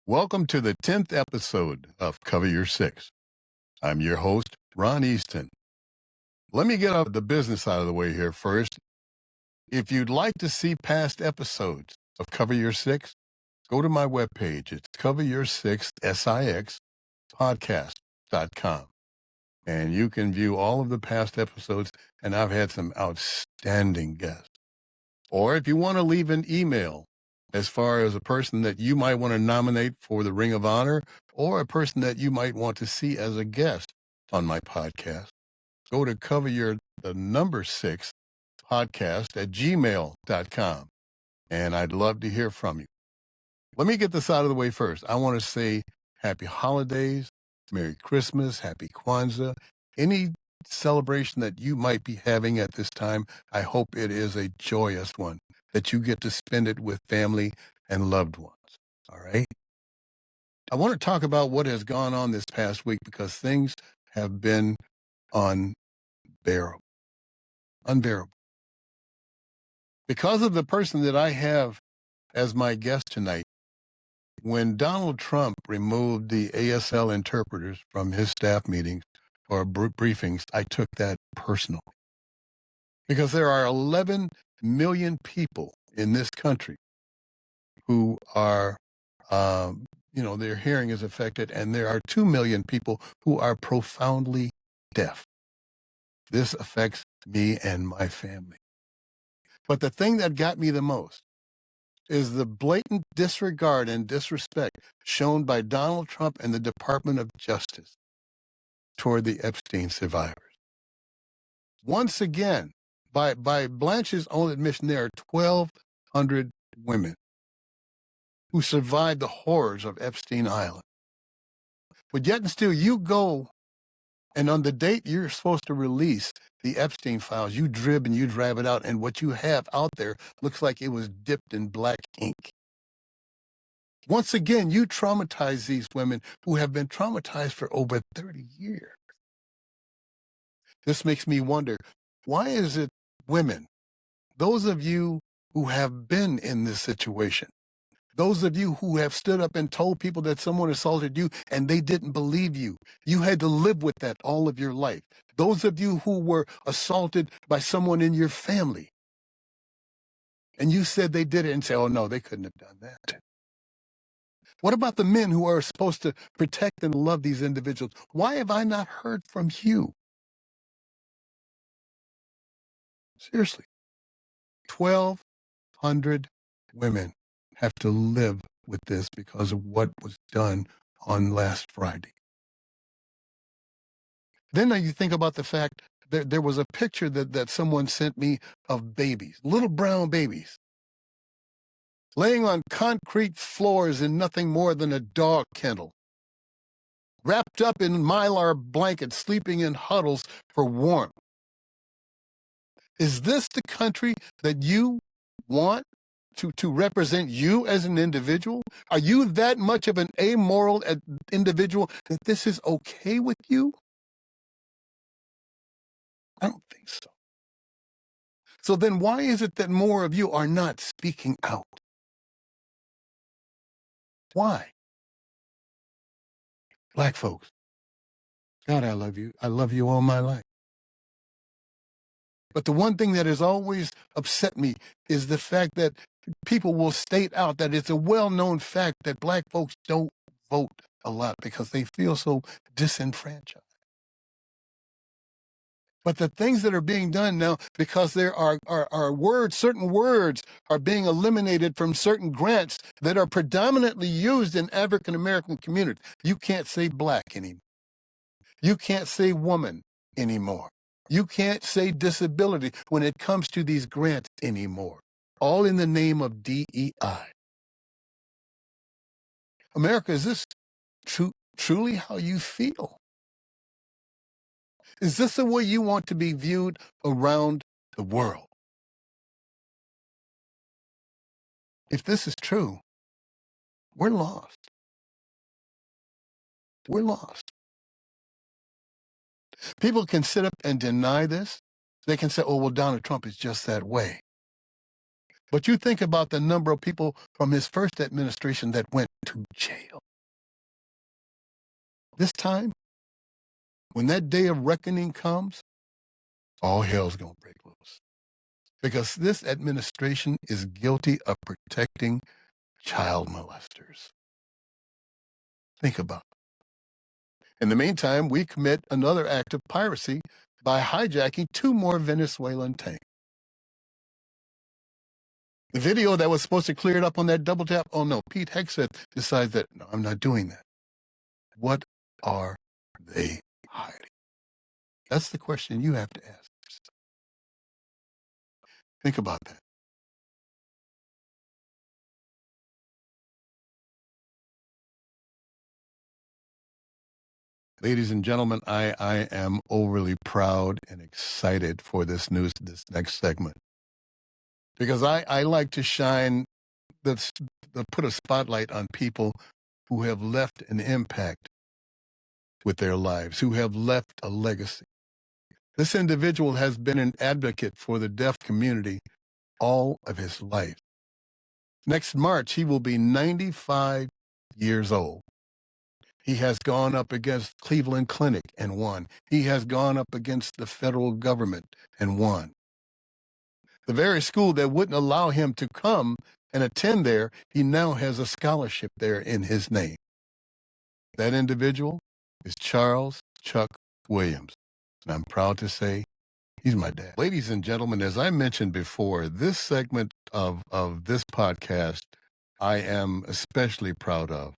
Welcome to the 10th episode of Cover Your Six. I'm your host, Ronn Easton. Let me get the business out of the way here first. If you'd like to see past episodes of Cover Your Six, go to my webpage. It's coveryour6podcast.com. And you can view all of the past episodes, and I've had some outstanding guests. Or if you want to leave an email, as far as a person that you might want to nominate for the Ring of Honor or a person that you might want to see as a guest on my podcast, go to coveryour6podcast@gmail.com. And I'd love to hear from you. Let me get this out of the way first. I want to say happy holidays, Merry Christmas, Happy Kwanzaa, any celebration that you might be having at this time. I hope it is a joyous one, that you get to spend it with family and loved ones. All right. I want to talk about what has gone on this past week because things have been unbearable. Because of the person that I have as my guest tonight, when Donald Trump removed the ASL interpreters from his staff meetings or briefings, I took that personally. Because there are 11 million people in this country who are, their hearing is affected, and there are 2 million people who are profoundly deaf. This affects me and my family. But the thing that got me the most is the blatant disregard and disrespect shown by Donald Trump and the Department of Justice toward the Epstein survivors. Once again, by Blanche's own admission, there are 1,200 women who survived the horrors of Epstein Island. But yet and still, you go, and on the date you're supposed to release the Epstein files, you drib and you drab it out, and what you have out there looks like it was dipped in black ink. Once again, you traumatize these women who have been traumatized for over 30 years. This makes me wonder, why is it women, those of you who have been in this situation, those of you who have stood up and told people that someone assaulted you and they didn't believe you, you had to live with that all of your life. Those of you who were assaulted by someone in your family, and you said they did it and say, oh no, they couldn't have done that. What about the men who are supposed to protect and love these individuals? Why have I not heard from you? Seriously, 1,200 women have to live with this because of what was done on last Friday. Then you think about the fact that there was a picture that someone sent me of babies, little brown babies, laying on concrete floors in nothing more than a dog kennel, wrapped up in Mylar blankets, sleeping in huddles for warmth. Is this the country that you want to represent you as an individual? Are you that much of an amoral individual that this is okay with you? I don't think so. So then why is it that more of you are not speaking out? Why? Black folks, God, I love you. I love you all my life. But the one thing that has always upset me is the fact that people will state out that it's a well-known fact that Black folks don't vote a lot because they feel so disenfranchised. But the things that are being done now, because there are words, certain words are being eliminated from certain grants that are predominantly used in African-American communities. You can't say Black anymore. You can't say woman anymore. You can't say disability when it comes to these grants anymore. All in the name of DEI. America, is this truly how you feel? Is this the way you want to be viewed around the world? If this is true, we're lost. We're lost. People can sit up and deny this. They can say, oh, well, Donald Trump is just that way. But you think about the number of people from his first administration that went to jail. This time, when that day of reckoning comes, all hell's going to break loose. Because this administration is guilty of protecting child molesters. Think about it. In the meantime, we commit another act of piracy by hijacking 2 more Venezuelan tanks. The video that was supposed to clear it up on that double tap, oh no, Pete Hegseth decides that, no, I'm not doing that. What are they hiding? That's the question you have to ask yourself. Think about that. Ladies and gentlemen, I am overly proud and excited for this next segment. Because I like to shine, put a spotlight on people who have left an impact with their lives, who have left a legacy. This individual has been an advocate for the deaf community all of his life. Next March, he will be 95 years old. He has gone up against Cleveland Clinic and won. He has gone up against the federal government and won. The very school that wouldn't allow him to come and attend there, he now has a scholarship there in his name. That individual is Charles Chuck Williams. And I'm proud to say he's my dad. Ladies and gentlemen, as I mentioned before, this segment of this podcast, I am especially proud of,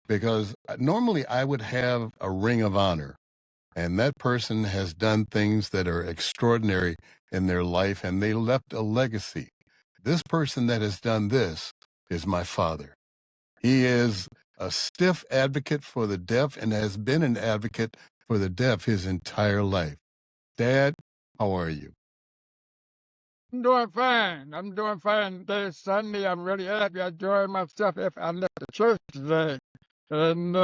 because normally I would have a ring of honor, and that person has done things that are extraordinary in their life, and they left a legacy. This person that has done this is my father. He is a stiff advocate for the deaf and has been an advocate for the deaf his entire life. Dad, how are you? I'm doing fine. I'm doing fine. Today is Sunday. I'm really happy. I enjoyed myself. If I left the church today and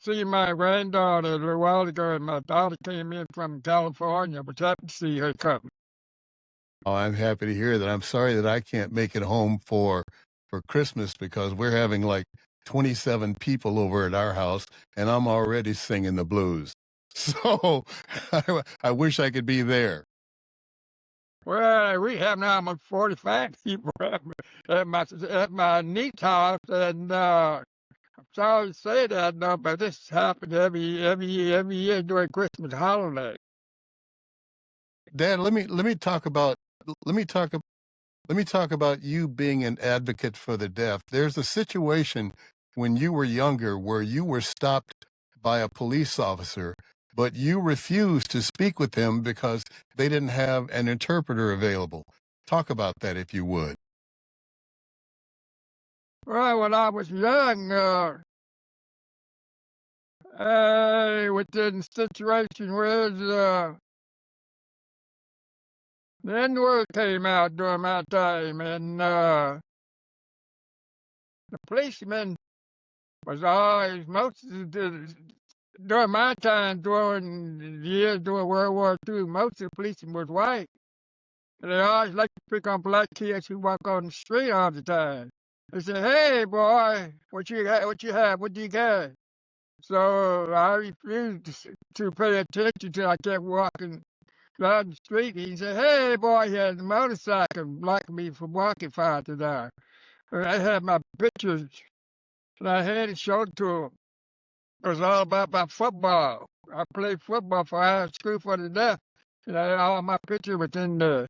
see my granddaughter a little while ago, and my daughter came in from California. I was happy to see her come. Oh, I'm happy to hear that. I'm sorry that I can't make it home for Christmas, because we're having like 27 people over at our house, and I'm already singing the blues. So I wish I could be there. Well, we have now almost 45 people at my niece's house, and I'm sorry to say that, no, but this happens every year during Christmas holiday. Dad, let me talk about you being an advocate for the deaf. There's a situation when you were younger where you were stopped by a police officer, but you refused to speak with him because they didn't have an interpreter available. Talk about that, if you would. Well, when I was young, I was in a situation where the N-word came out during my time, and the policeman was always, during my time, during the years during World War II, most of the policemen was white. And they always like to pick on black kids who walk on the street all the time. They say, "Hey, boy, what you have? What do you got?" So I refused to pay attention till I kept walking down the street. He said, "Hey, boy," he had a motorcycle blocking me from walking farther down. And I had my pictures, and I had it showed to him. It was all about my football. I played football for high school for the deaf, and all my pictures was in there.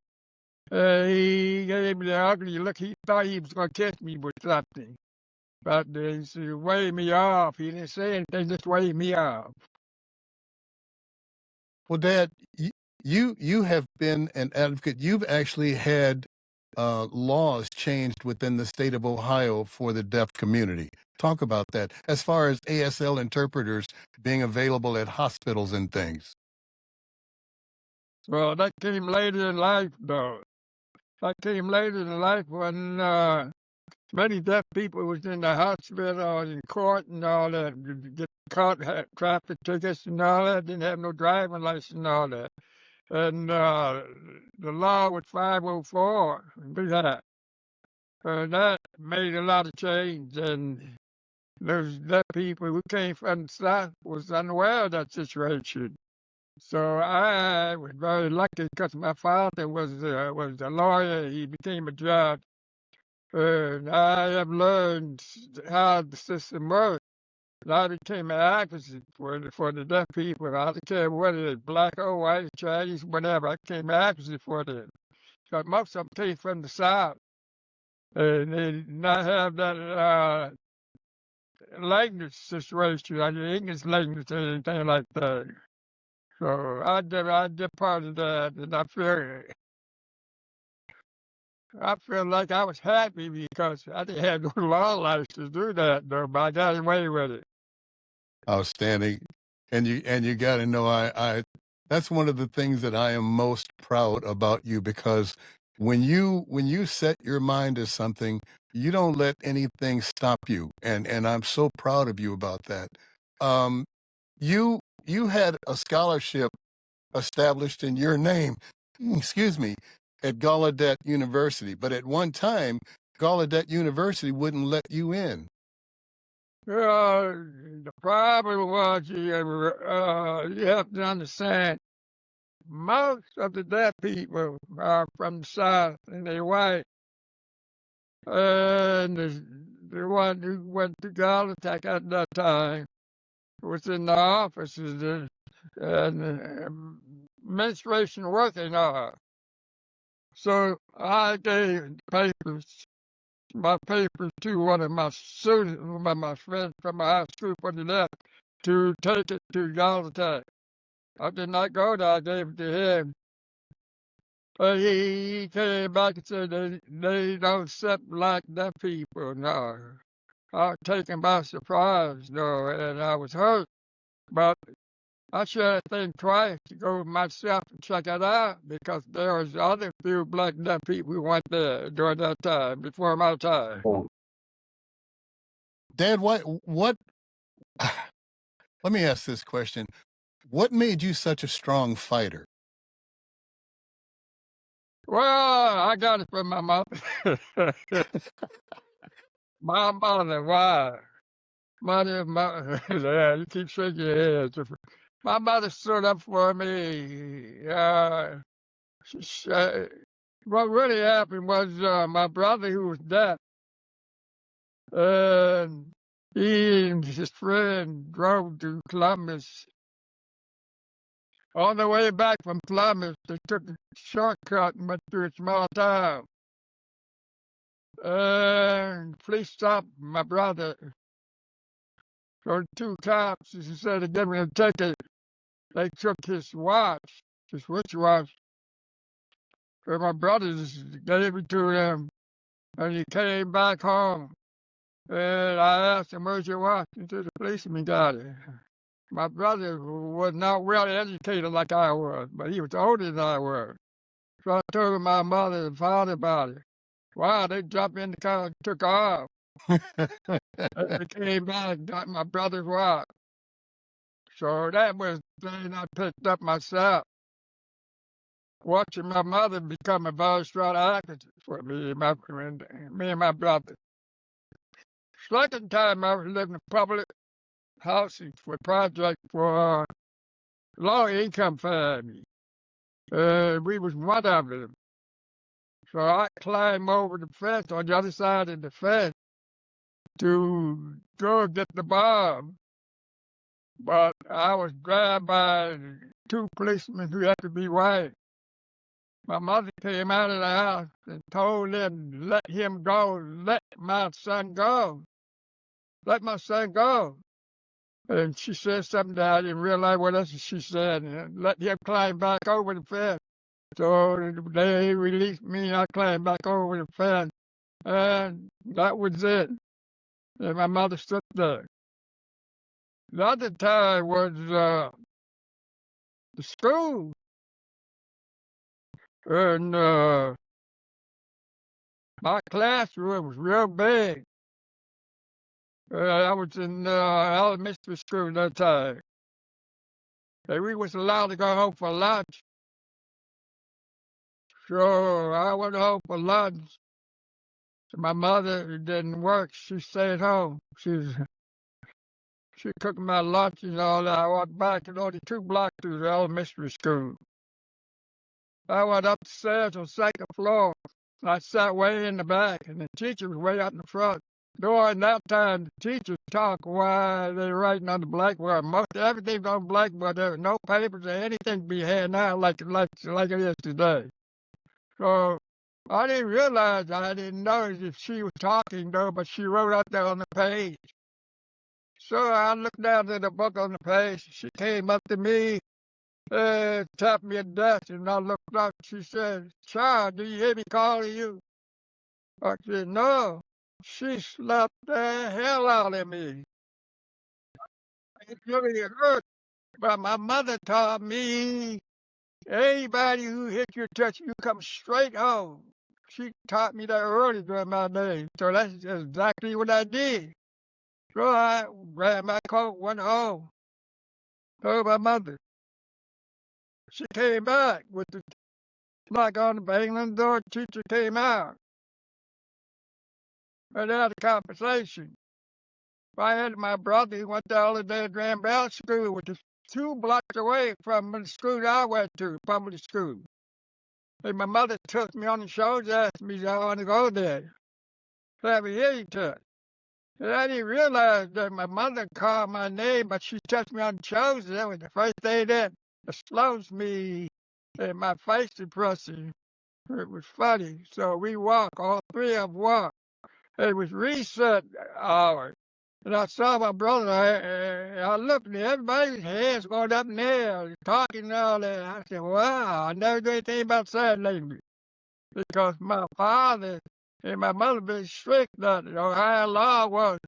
He gave me the ugly look. He thought he was going to catch me with something. But he waved me off. He didn't say anything, just waved me off. Well, Dad, you have been an advocate. You've actually had laws changed within the state of Ohio for the deaf community. Talk about that, as far as ASL interpreters being available at hospitals and things. Well, that came later in life, though. That came later in life when many deaf people was in the hospital or in court and all that, get caught, had traffic tickets and all that, didn't have no driving license and all that. And the law was 504, That made a lot of change, and those deaf people who came from the South was unaware of that situation. So I was very lucky because my father was a lawyer. He became a judge. And I have learned how the system works. And I became an advocate for the deaf people. I don't care whether it's black or white, Chinese, whatever. I became an advocate for them. So most of them came from the South. And they did not have that language situation, like the English language or anything like that. So I did part of that, and I feel like I was happy because I didn't have no law license to do that, though, but I got away with it. Outstanding. And you got to know, I that's one of the things that I am most proud about you, because when you set your mind to something, you don't let anything stop you. And I'm so proud of you about that. Um, you had a scholarship established in your name, excuse me, at Gallaudet University, but at one time, Gallaudet University wouldn't let you in. The problem was you have to understand most of the deaf people are from the South and they're white. And the one who went to Gallaudet at that time was in the offices and administration working on. So I gave my papers to one of my students, one of my friends from my high school for the left, to take it to Gallaudet. I did not go there, I gave it to him. But he came back and said they don't accept like deaf people, no. I was taken by surprise, though, and I was hurt. But I should have think twice to go myself and check it out because there was other few black and deaf people who went there during that time, before my time. Dad, what let me ask this question. What made you such a strong fighter? Well, I got it from my mother. My mother, why? Mother, yeah, you keep shaking your head. My mother stood up for me. What really happened was my brother, who was deaf, and he and his friend drove to Columbus. On the way back from Columbus, they took a shortcut and went through a small town. And police stopped my brother. So two cops, instead of giving him a ticket, they took his watch, his wristwatch, and my brother just gave it to him, and he came back home. And I asked him, "Where's your watch?" He said, "The policeman got it." My brother was not well educated like I was, but he was older than I was. So I told my mother and father about it. Wow, they jumped in the car and took off. They came back and got my brother's watch. So that was the thing I picked up myself, watching my mother become a very strong advocate for me and my brother. Second time I was living in public housing for project for low income family. We was one of them. So I climbed over the fence on the other side of the fence to go get the bomb. But I was grabbed by two policemen who had to be white. My mother came out of the house and told them, "Let him go, let my son go, let my son go." And she said something that I didn't realize what else she said, and let him climb back over the fence. So they released me, and I climbed back over the fence, and that was it. And my mother stood there. The other time was the school, and my classroom was real big. I was in elementary school at that time. And we was allowed to go home for lunch. So I went home for lunch. My mother didn't work. She stayed home. She cooked my lunch and all that. I went back and only 2 blocks to the elementary school. I went upstairs on the second floor. I sat way in the back, and the teacher was way up in the front. During that time, the teachers talked while they were writing on the blackboard. Most everything on the blackboard, there were no papers or anything to be handed out like it is today. So I didn't realize, I didn't know if she was talking though, but she wrote out there on the page. So I looked down at the book on the page. She came up to me, tapped me at the desk, and I looked up. She said, "Child, do you hear me calling you?" I said, "No." She slapped the hell out of me. It really hurt. But my mother taught me, anybody who hits your touch, you come straight home. She taught me that early during my days. So that's exactly what I did. So I grabbed my coat, went home, told my mother. She came back with the knock on the banging door. The teacher came out. And they had a conversation. I had my brother who went to Holiday Grand Bell School, which is 2 blocks away from the school I went to, public school. And my mother took me on the shoulders, asked me if I want to go there. To have a hearing test. And I didn't realize that my mother called my name, but she touched me on the shoulders. That was the first thing that slows me, and my face depressing. It was funny. So we walked, all three of them walked. It was reset hour. And I saw my brother. I looked and everybody's hands going up in the air, talking and all that. I said, wow, I never do anything about sign language. Because my father and my mother been strict that the Ohio law was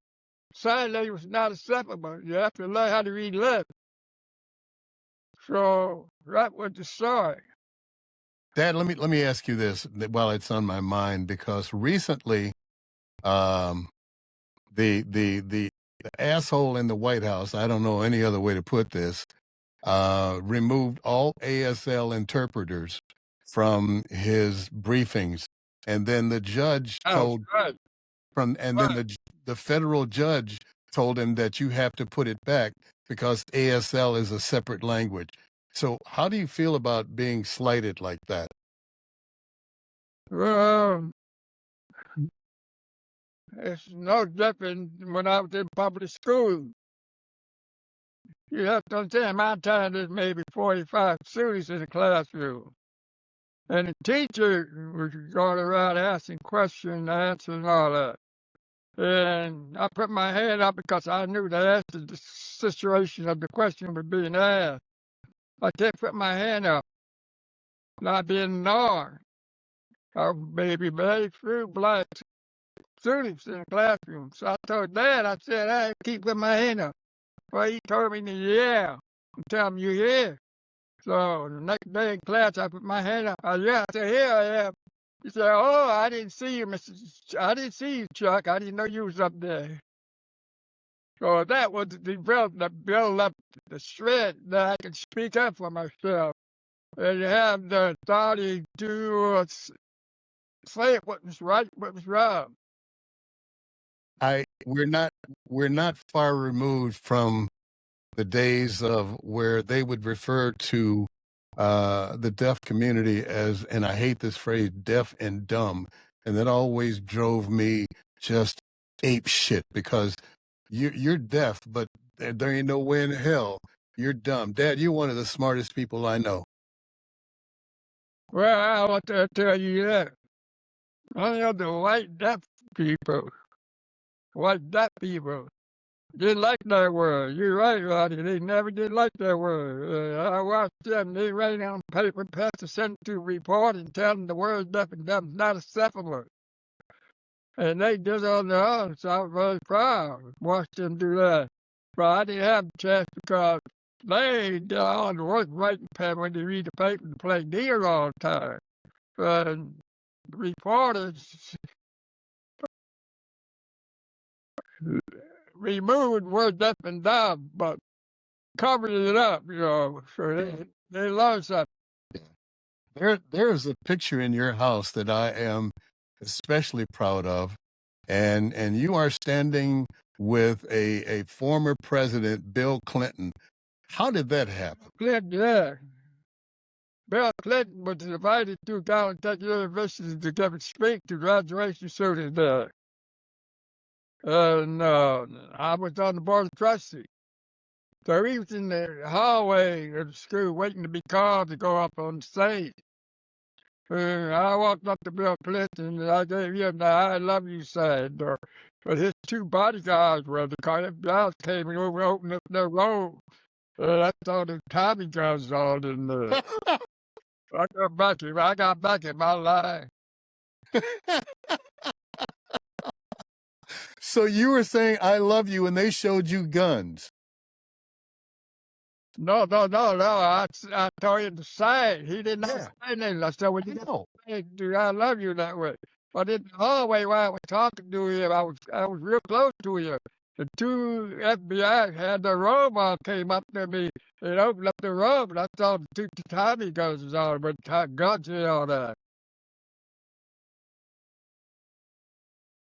sign language was not acceptable. You have to learn how to read lips. So that was the story. Dad, let me ask you this while it's on my mind, because recently, the asshole in the White House, I don't know any other way to put this, removed all ASL interpreters from his briefings, and then the judge told the federal judge told him that you have to put it back because ASL is a separate language. So how do you feel about being slighted like that? Well, it's no different when I was in public school. You have to understand, my time there's maybe 45 students in the classroom. And the teacher was going around asking questions, answering all that. And I put my hand up because I knew that that's the situation of the question was being asked. I can't put my hand up, not being ignored. I was maybe very few black students in the classroom. So I told Dad, I said, I keep putting my hand up. Well, he told me to yell and tell him you're here. So the next day in class, I put my hand up. I yelled, I said, here I am. He said, oh, I didn't see you, I didn't see you, Chuck. I didn't know you was up there. So that was the build up the strength that I can speak up for myself and have the authority to say what was right, what was wrong. We're not far removed from the days of where they would refer to the deaf community as, and I hate this phrase, deaf and dumb. And that always drove me just ape shit, because you're deaf, but there ain't no way in hell you're dumb. Dad, you're one of the smartest people I know. Well, I want to tell you that. Many of the white deaf people didn't like that word. You're right, Roddy. They never did like that word. I watched them. They write on paper, pass the sent to report and tell them the word deaf and dumb is not acceptable. And they did it on their own, so I was very proud to watch them do that. But I didn't have the chance because they did all the work writing paper when they read the paper and play deer all the time. But the reporters removed word deaf and dumb, but covered it up, so they learned something. There's a picture in your house that I am especially proud of. And you are standing with a former president, Bill Clinton. How did that happen? Clinton, yeah. Bill Clinton was invited to Caltech University to give a speech to graduation students there. And I was on the board of trustees. So he was in the hallway of the school waiting to be called to go up on stage. I walked up to Bill Clinton and I gave him the I love you sign. But his two bodyguards were the guys came over and opened up their robe. That's all the Tommy guns on in there. I got back in my line. So you were saying I love you and they showed you guns. No. I told him to say it. He didn't know say anything. I said, well, you know, do I love you that way? But in the hallway while I was talking to him, I was real close to him. The two FBI had their robe on, came up to me and opened up the robe, and I saw the two Tommy guns on, but guns and all that.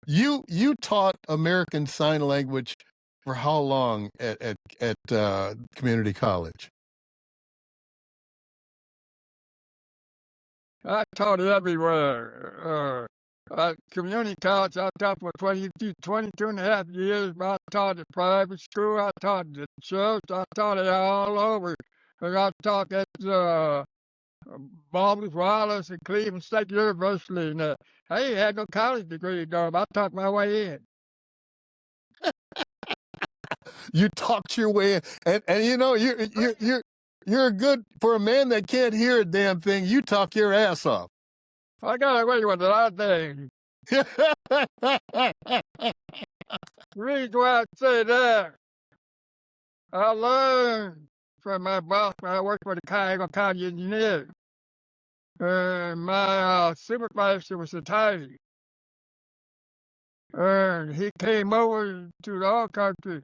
You taught American Sign Language for how long at community college? I taught everywhere. Community college, I taught for 22 and a half years. I taught at private school. I taught at church. I taught it all over. And I taught at Baldwin Wallace and Cleveland State University. And I ain't had no college degree, though. I taught my way in. You talked your way in, and you know you're good for a man that can't hear a damn thing. You talk your ass off. I got away with a lot of things. The reason why I say that, I learned from my boss when I worked for the Cuyahoga County Engineer. My supervisor was Italian. And he came over to the oil country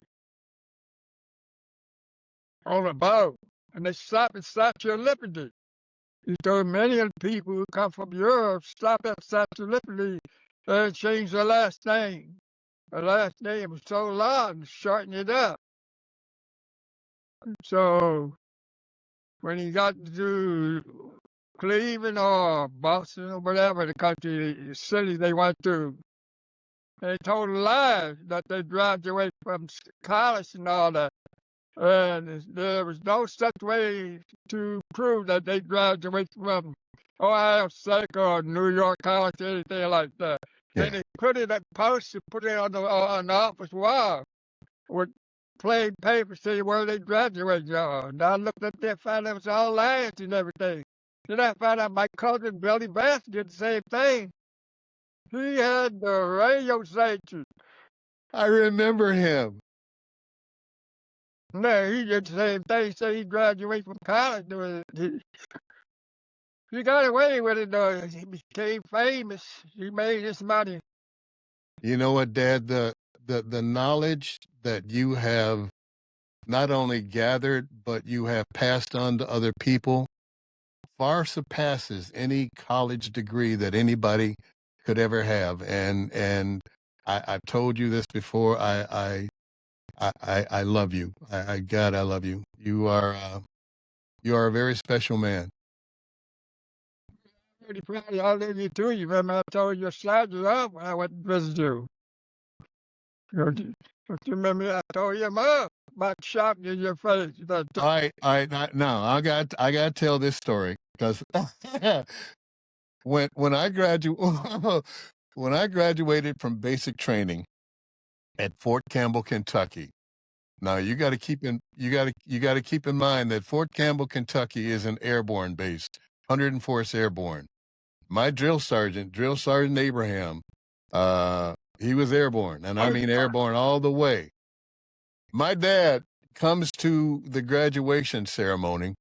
on a boat, and they stopped at Statue of Liberty. He told many of the people who come from Europe stop at Statue of Liberty and change their last name. The last name was so long, shorten it up. So when he got to Cleveland or Boston or whatever the city they went to, they told a lie that they graduated from college and all that. And there was no such way to prove that they graduated from Ohio State or New York College or anything like that. Yeah. And they put it at post and put it on the office wall with plain paper saying where they graduated. And I looked up there and found it was all lies and everything. Then I found out my cousin Billy Bass did the same thing. He had the radio station. I remember him. No, he did the same thing. Said he graduated from college. He got away with it, though. He became famous. He made his money. You know what, Dad? The knowledge that you have not only gathered, but you have passed on to other people far surpasses any college degree that anybody could ever have. And I've told you this before. I love you. God, I love you. You are a very special man. I'm pretty proud of all of you too. You remember I told you slides it up when I went to visit you. Don't you remember I told you about shouting in your face? No, I got to tell this story because when I graduated from basic training at Fort Campbell, Kentucky. Now you got to keep in mind that Fort Campbell, Kentucky is an airborne base, 104th Airborne. My drill sergeant Abraham, he was airborne, and I mean airborne all the way. My dad comes to the graduation ceremony,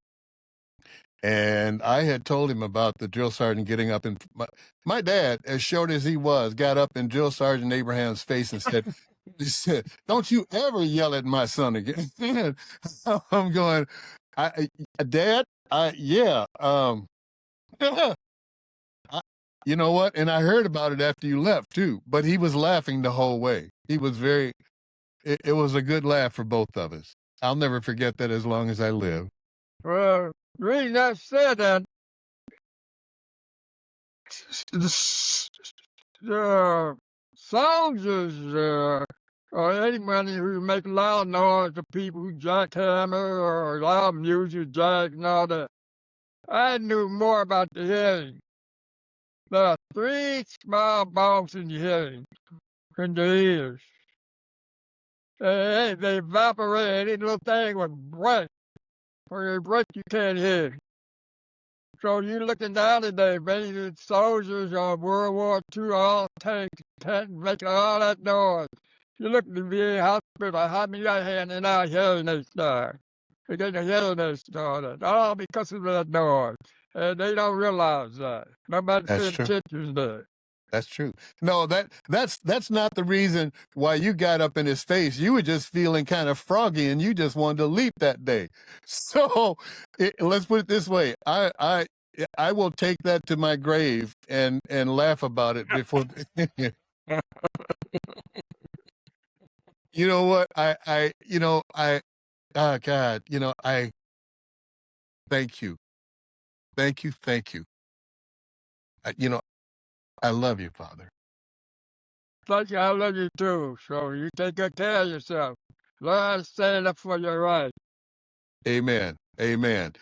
and I had told him about the drill sergeant getting up, and my dad, as short as he was, got up in Drill Sergeant Abraham's face and said, "Don't you ever yell at my son again." I'm going, Dad, yeah. You know what? And I heard about it after you left too. But he was laughing the whole way. He was very. It was a good laugh for both of us. I'll never forget that as long as I live. Well, the reason I said that, the soldiers or anybody who make loud noise, the people who jackhammer or loud music, jack and all that, I knew more about the hearing. There are 3 small bones in the hearing, in the ears. They evaporate, any little thing would break. When they break, you can't hear. So you're looking down today, many soldiers on World War II, all tanks, making all that noise. You look at the VA hospital, how many are handing out hearing aids there? They're getting hearing aids started, all because of that noise. And they don't realize that. Nobody's That's paying true. attention to that. That's true. No, that's not the reason why you got up in his face. You were just feeling kind of froggy, and you just wanted to leap that day. So let's put it this way: I will take that to my grave and laugh about it before. You know what? Oh God, I thank you, thank you, thank you. I love you, Father. Thank you, I love you too. So you take good care of yourself. Learn to stand up for your rights. Amen. Amen.